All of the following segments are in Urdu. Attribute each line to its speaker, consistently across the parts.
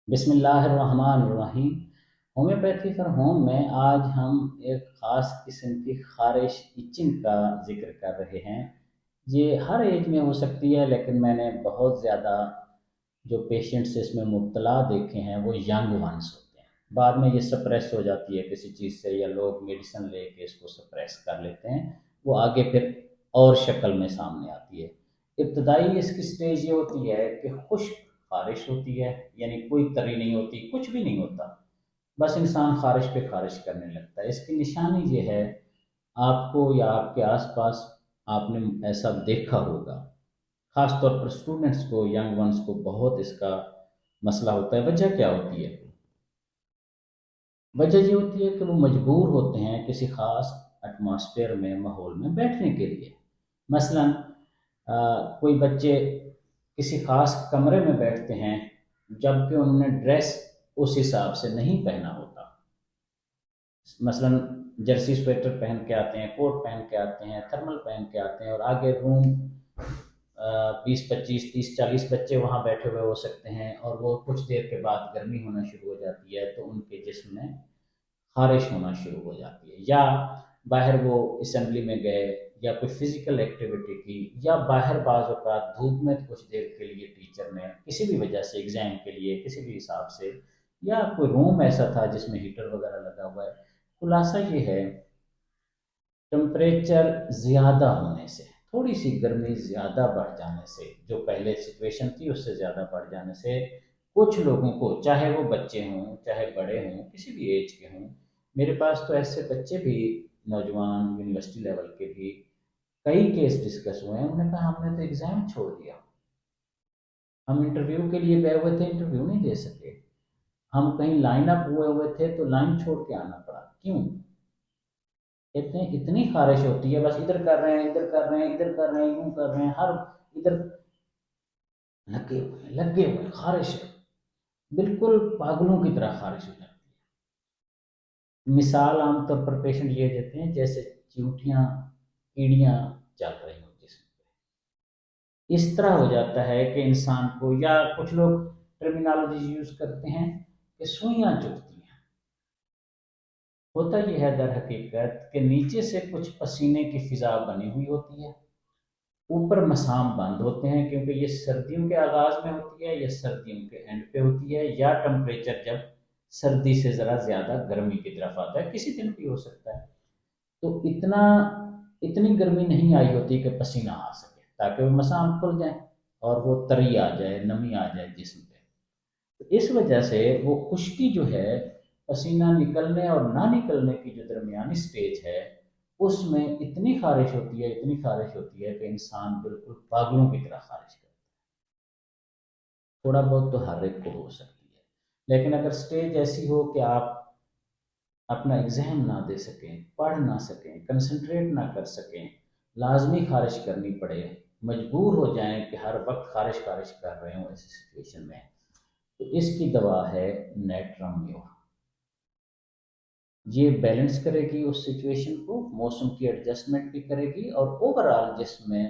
Speaker 1: بسم اللہ الرحمن الرحیم۔ ہومیوپیتھی فار ہوم میں آج ہم ایک خاص قسم کی خارش ایچنگ کا ذکر کر رہے ہیں۔ یہ ہر ایج میں ہو سکتی ہے، لیکن میں نے بہت زیادہ جو پیشنٹس اس میں مبتلا دیکھے ہیں وہ ینگ ونس ہوتے ہیں۔ بعد میں یہ سپریس ہو جاتی ہے کسی چیز سے، یا لوگ میڈیسن لے کے اس کو سپریس کر لیتے ہیں، وہ آگے پھر اور شکل میں سامنے آتی ہے۔ ابتدائی اس کی سٹیج یہ ہوتی ہے کہ خشک خارش ہوتی ہے، یعنی کوئی تری نہیں ہوتی، کچھ بھی نہیں ہوتا، بس انسان خارش پہ خارش کرنے لگتا ہے۔ اس کی نشانی یہ ہے، آپ کو یا آپ کے آس پاس آپ نے ایسا دیکھا ہوگا، خاص طور پر اسٹوڈنٹس کو، ینگ ونس کو بہت اس کا مسئلہ ہوتا ہے۔ وجہ کیا ہوتی ہے؟ وجہ یہ ہوتی ہے کہ وہ مجبور ہوتے ہیں کسی خاص ایٹماسفیئر میں، ماحول میں بیٹھنے کے لیے۔ مثلا کوئی بچے کسی خاص کمرے میں بیٹھتے ہیں، جبکہ انہوں نے ڈریس اس حساب سے نہیں پہنا ہوتا۔ مثلا جرسی سویٹر پہن کے آتے ہیں، کوٹ پہن کے آتے ہیں، تھرمل پہن کے آتے ہیں، اور آگے روم 20 25 30 40 بچے وہاں بیٹھے ہوئے ہو سکتے ہیں، اور وہ کچھ دیر کے بعد گرمی ہونا شروع ہو جاتی ہے تو ان کے جسم میں خارش ہونا شروع ہو جاتی ہے۔ یا باہر وہ اسمبلی میں گئے، یا کوئی فزیکل ایکٹیویٹی کی، یا باہر بعض اوقات دھوپ میں کچھ دیر کے لیے ٹیچر نے کسی بھی وجہ سے، ایگزام کے لیے کسی بھی حساب سے، یا کوئی روم ایسا تھا جس میں ہیٹر وغیرہ لگا ہوا ہے۔ خلاصہ یہ ہے، ٹمپریچر زیادہ ہونے سے، تھوڑی سی گرمی زیادہ بڑھ جانے سے، جو پہلے سچویشن تھی اس سے زیادہ بڑھ جانے سے، کچھ لوگوں کو، چاہے وہ بچے ہوں چاہے بڑے ہوں، کسی بھی ایج کے ہوں، میرے پاس تو ایسے بچے بھی، نوجوان یونیورسٹی لیول کے بھی کئی کیس ڈسکس ہوئے ہیں۔ انہوں نے کہا ہم نے تو ایگزام چھوڑ دیا، ہم انٹرویو کے لیے گئے ہوئے تھے، انٹرویو نہیں دے سکے، ہم کہیں لائن اپ ہوئے ہوئے تھے تو لائن چھوڑ کے آنا پڑا۔ کیوں؟ کہتے ہیں اتنی خارش ہوتی ہے، بس ادھر کر رہے ہیں، ادھر کر رہے ہیں، ادھر کر رہے ہیں، یوں کر رہے ہیں، ہر ادھر لگے ہوئے خارش ہے، بالکل پاگلوں کی طرح خارش ہو جاتی ہے۔ مثال عام طور پر پیشنٹ یہ دیتے ہیں جیسے چیونٹیاں، کیڑیاں چل رہی ہوں جسم پہ۔ اس طرح ہو جاتا ہے کہ انسان کو، یا کچھ لوگ ٹرمینالوجی یوز کرتے ہیں کہ سوئیاں چبھتی ہیں۔ ہوتا یہ ہے در حقیقت کہ نیچے سے کچھ پسینے کی فضا بنی ہوئی ہوتی ہے، اوپر مسام بند ہوتے ہیں، کیونکہ یہ سردیوں کے آغاز میں ہوتی ہے یا سردیوں کے اینڈ پہ ہوتی ہے، یا ٹمپریچر جب سردی سے ذرا زیادہ گرمی کی طرف آتا ہے، کسی دن بھی ہو سکتا ہے، تو اتنی گرمی نہیں آئی ہوتی کہ پسینہ آ سکے، تاکہ وہ مسام کھل جائیں اور وہ تری آ جائے، نمی آ جائے جسم پہ۔ تو اس وجہ سے وہ خشکی جو ہے، پسینہ نکلنے اور نہ نکلنے کی جو درمیانی سٹیج ہے، اس میں اتنی خارش ہوتی ہے، اتنی خارش ہوتی ہے کہ انسان بالکل پاگلوں کی طرح خارش کرتا ہے۔ تھوڑا بہت تو ہر ایک کو ہو سکتی ہے، لیکن اگر سٹیج ایسی ہو کہ آپ اپنا ایگزام نہ دے سکیں، پڑھ نہ سکیں، کنسنٹریٹ نہ کر سکیں، لازمی خارش کرنی پڑے، مجبور ہو جائیں کہ ہر وقت خارش خارش کر رہے ہوں ایسی سچویشن میں، تو اس کی دوا ہے نیٹرم میو۔ یہ بیلنس کرے گی اس سچویشن کو، موسم کی ایڈجسٹمنٹ بھی کرے گی، اور اوور آل جسم میں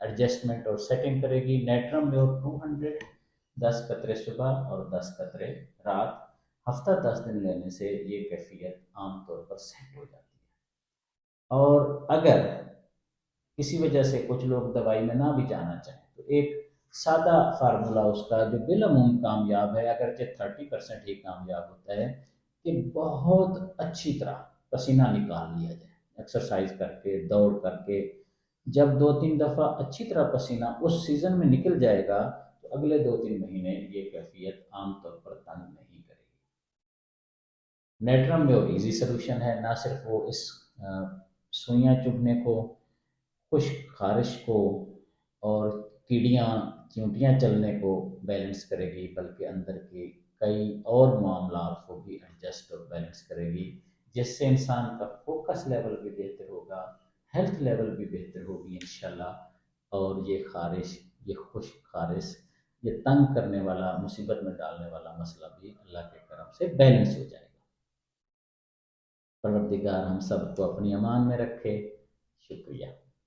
Speaker 1: ایڈجسٹمنٹ اور سیٹنگ کرے گی۔ نیٹرم میو 200، 10 قطرے صبح اور 10 قطرے رات، ہفتہ 10 دن لینے سے یہ کیفیت عام طور پر سیٹ ہو جاتی ہے۔ اور اگر کسی وجہ سے کچھ لوگ دوائی میں نہ بھی جانا چاہیں، تو ایک سادہ فارمولا اس کا جو بالعموم کامیاب ہے، اگرچہ 30% ہی کامیاب ہوتا ہے، کہ بہت اچھی طرح پسینہ نکال لیا جائے، ایکسرسائز کر کے، دوڑ کر کے۔ جب 2 3 دفعہ اچھی طرح پسینہ اس سیزن میں نکل جائے گا، تو اگلے 2 3 مہینے یہ کیفیت عام طور پر تنگ نہیں کرے گی۔ نیٹرم میں وہ ایزی سلوشن ہے، نہ صرف وہ اس سوئیاں چبھنے کو، خشک خارش کو، اور کیڑیاں چیونٹیاں چلنے کو بیلنس کرے گی، بلکہ اندر کے کئی اور معاملات کو بھی ایڈجسٹ اور بیلنس کرے گی، جس سے انسان کا فوکس لیول بھی بہتر ہوگا، ہیلتھ لیول بھی بہتر ہوگی انشاءاللہ، اور یہ خارش، یہ خشک خارش، یہ تنگ کرنے والا، مصیبت میں ڈالنے والا مسئلہ بھی اللہ کے کرم سے بیلنس ہو جائے گا۔ پروردگار ہم سب کو اپنی امان میں رکھے۔ شکریہ۔